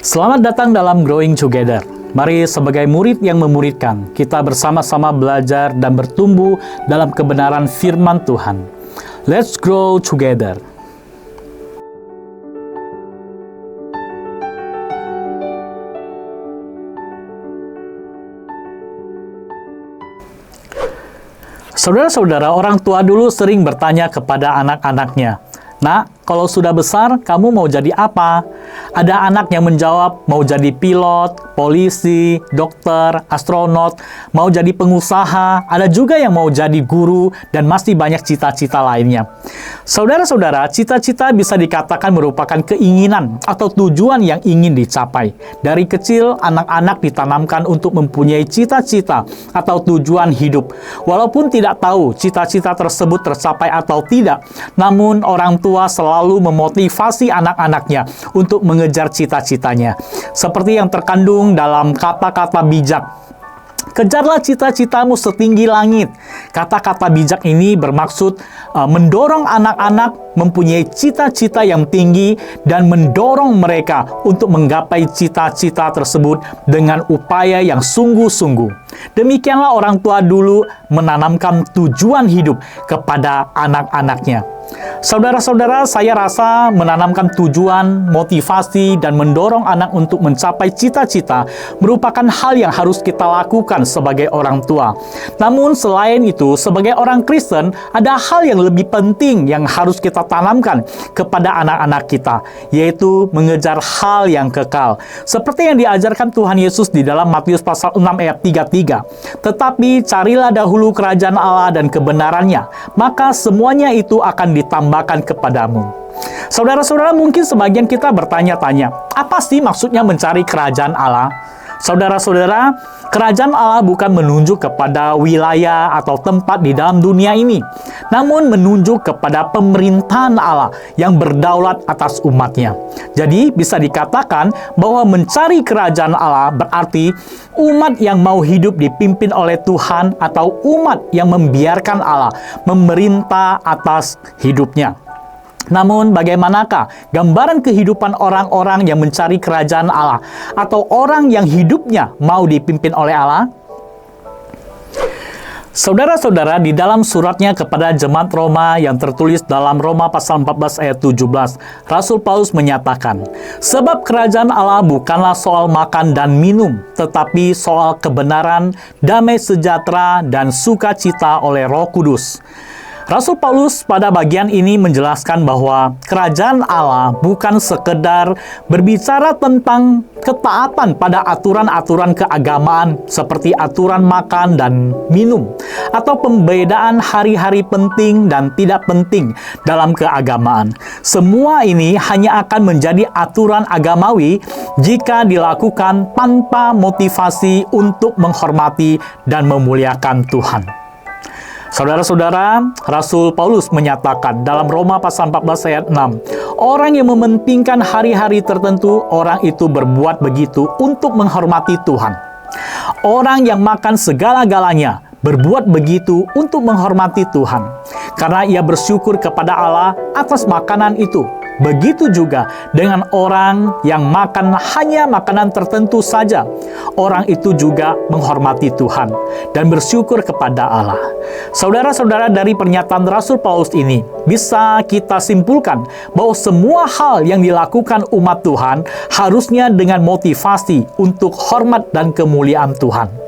Selamat datang dalam Growing Together. Mari sebagai murid yang memuridkan, kita bersama-sama belajar dan bertumbuh dalam kebenaran firman Tuhan. Let's grow together. Saudara-saudara, orang tua dulu sering bertanya kepada anak-anaknya, "Nak, kalau sudah besar, kamu mau jadi apa?" Ada anak yang menjawab, mau jadi pilot, polisi, dokter, astronot, mau jadi pengusaha, ada juga yang mau jadi guru, dan masih banyak cita-cita lainnya. Saudara-saudara, cita-cita bisa dikatakan merupakan keinginan atau tujuan yang ingin dicapai. Dari kecil, anak-anak ditanamkan untuk mempunyai cita-cita atau tujuan hidup. Walaupun tidak tahu cita-cita tersebut tercapai atau tidak, namun orang tua selalu memotivasi anak-anaknya untuk mengejar cita-citanya. Seperti yang terkandung dalam kata-kata bijak. Kejarlah cita-citamu setinggi langit. Kata-kata bijak ini bermaksud mendorong anak-anak mempunyai cita-cita yang tinggi dan mendorong mereka untuk menggapai cita-cita tersebut dengan upaya yang sungguh-sungguh. Demikianlah orang tua dulu menanamkan tujuan hidup kepada anak-anaknya. Saudara-saudara, saya rasa menanamkan tujuan, motivasi, dan mendorong anak untuk mencapai cita-cita merupakan hal yang harus kita lakukan sebagai orang tua. Namun selain itu, sebagai orang Kristen, ada hal yang lebih penting yang harus kita tanamkan kepada anak-anak kita, yaitu mengejar hal yang kekal. Seperti yang diajarkan Tuhan Yesus di dalam Matius pasal 6 ayat 33. "Tetapi carilah dahulu kerajaan Allah dan kebenarannya, maka semuanya itu akan ditambahkan kepadamu." Saudara-saudara, mungkin sebagian kita bertanya-tanya, apa sih maksudnya mencari kerajaan Allah? Saudara-saudara, kerajaan Allah bukan menunjuk kepada wilayah atau tempat di dalam dunia ini, namun menunjuk kepada pemerintahan Allah yang berdaulat atas umatnya. Jadi, bisa dikatakan bahwa mencari kerajaan Allah berarti umat yang mau hidup dipimpin oleh Tuhan atau umat yang membiarkan Allah memerintah atas hidupnya. Namun, bagaimanakah gambaran kehidupan orang-orang yang mencari kerajaan Allah atau orang yang hidupnya mau dipimpin oleh Allah? Saudara-saudara, di dalam suratnya kepada jemaat Roma yang tertulis dalam Roma pasal 14 ayat 17, Rasul Paulus menyatakan, "Sebab kerajaan Allah bukanlah soal makan dan minum, tetapi soal kebenaran, damai sejahtera, dan sukacita oleh Roh Kudus." Rasul Paulus pada bagian ini menjelaskan bahwa kerajaan Allah bukan sekedar berbicara tentang ketaatan pada aturan-aturan keagamaan seperti aturan makan dan minum, atau pembedaan hari-hari penting dan tidak penting dalam keagamaan. Semua ini hanya akan menjadi aturan agamawi jika dilakukan tanpa motivasi untuk menghormati dan memuliakan Tuhan. Saudara-saudara, Rasul Paulus menyatakan dalam Roma pasal 14 ayat 6, "Orang yang mementingkan hari-hari tertentu, orang itu berbuat begitu untuk menghormati Tuhan. Orang yang makan segala-galanya, berbuat begitu untuk menghormati Tuhan, karena ia bersyukur kepada Allah atas makanan itu. Begitu juga dengan orang yang makan hanya makanan tertentu saja. Orang itu juga menghormati Tuhan dan bersyukur kepada Allah." Saudara-saudara, dari pernyataan Rasul Paulus ini bisa kita simpulkan bahwa semua hal yang dilakukan umat Tuhan harusnya dengan motivasi untuk hormat dan kemuliaan Tuhan.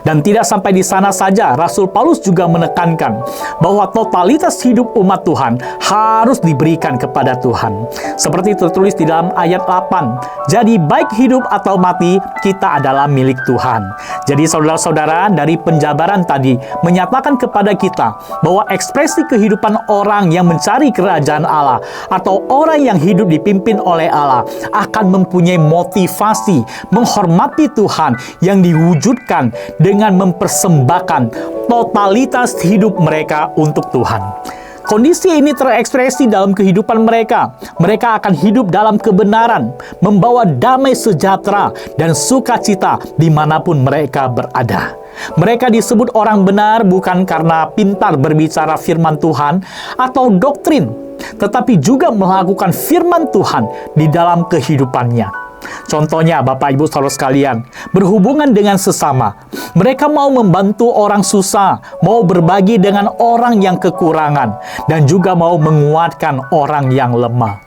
Dan tidak sampai di sana saja, Rasul Paulus juga menekankan bahwa totalitas hidup umat Tuhan harus diberikan kepada Tuhan. Seperti tertulis di dalam ayat 8, "Jadi baik hidup atau mati, kita adalah milik Tuhan." Jadi saudara-saudara, dari penjabaran tadi menyatakan kepada kita bahwa ekspresi kehidupan orang yang mencari kerajaan Allah atau orang yang hidup dipimpin oleh Allah akan mempunyai motivasi menghormati Tuhan yang diwujudkan dengan mempersembahkan totalitas hidup mereka untuk Tuhan. Kondisi ini terekspresi dalam kehidupan mereka. Mereka akan hidup dalam kebenaran, membawa damai sejahtera dan sukacita dimanapun mereka berada. Mereka disebut orang benar bukan karena pintar berbicara firman Tuhan atau doktrin, tetapi juga melakukan firman Tuhan di dalam kehidupannya. Contohnya, Bapak Ibu Saudara sekalian, berhubungan dengan sesama. Mereka mau membantu orang susah, mau berbagi dengan orang yang kekurangan, dan juga mau menguatkan orang yang lemah.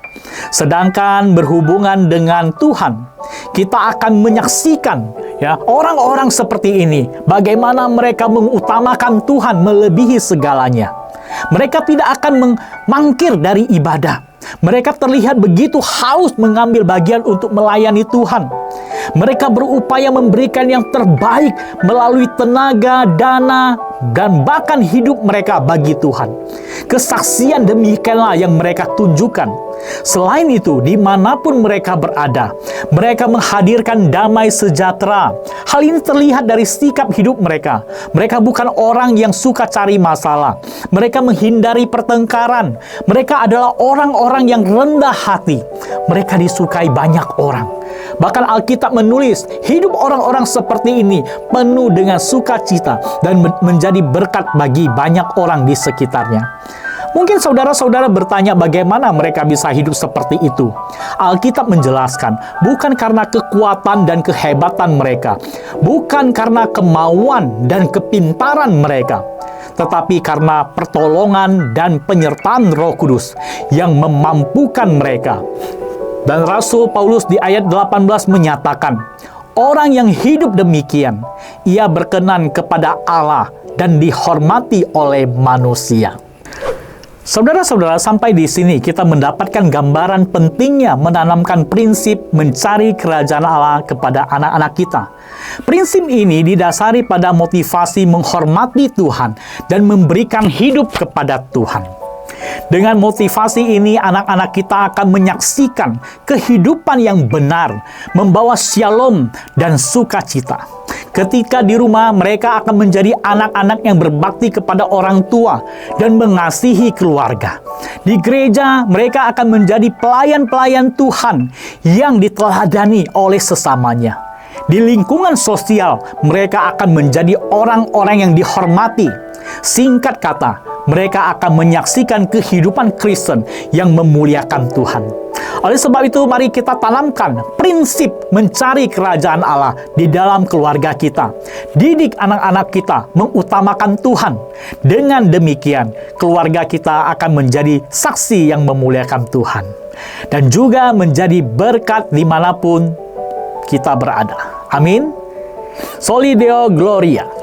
Sedangkan berhubungan dengan Tuhan, kita akan menyaksikan ya orang-orang seperti ini, bagaimana mereka mengutamakan Tuhan melebihi segalanya. Mereka tidak akan mangkir dari ibadah. Mereka terlihat begitu haus mengambil bagian untuk melayani Tuhan. Mereka berupaya memberikan yang terbaik melalui tenaga, dana, dan bahkan hidup mereka bagi Tuhan. Kesaksian demikianlah yang mereka tunjukkan. Selain itu, dimanapun mereka berada, mereka menghadirkan damai sejahtera. Hal ini terlihat dari sikap hidup mereka. Mereka bukan orang yang suka cari masalah. Mereka menghindari pertengkaran. Mereka adalah orang-orang yang rendah hati. Mereka disukai banyak orang. Bahkan Alkitab menulis, hidup orang-orang seperti ini penuh dengan sukacita dan menjadi berkat bagi banyak orang di sekitarnya. Mungkin saudara-saudara bertanya bagaimana mereka bisa hidup seperti itu. Alkitab menjelaskan, bukan karena kekuatan dan kehebatan mereka, bukan karena kemauan dan kepintaran mereka, tetapi karena pertolongan dan penyertaan Roh Kudus yang memampukan mereka. Dan Rasul Paulus di ayat 18 menyatakan, orang yang hidup demikian, ia berkenan kepada Allah dan dihormati oleh manusia. Saudara-saudara, sampai di sini kita mendapatkan gambaran pentingnya menanamkan prinsip mencari kerajaan Allah kepada anak-anak kita. Prinsip ini didasari pada motivasi menghormati Tuhan dan memberikan hidup kepada Tuhan. Dengan motivasi ini, anak-anak kita akan menyaksikan kehidupan yang benar, membawa shalom dan sukacita. Ketika di rumah, mereka akan menjadi anak-anak yang berbakti kepada orang tua dan mengasihi keluarga. Di gereja, mereka akan menjadi pelayan-pelayan Tuhan yang diteladani oleh sesamanya. Di lingkungan sosial, mereka akan menjadi orang-orang yang dihormati. Singkat kata, mereka akan menyaksikan kehidupan Kristen yang memuliakan Tuhan. Oleh sebab itu, mari kita tanamkan prinsip mencari kerajaan Allah di dalam keluarga kita. Didik anak-anak kita mengutamakan Tuhan. Dengan demikian, keluarga kita akan menjadi saksi yang memuliakan Tuhan. Dan juga menjadi berkat dimanapun kita berada. Amin. Soli Deo Gloria.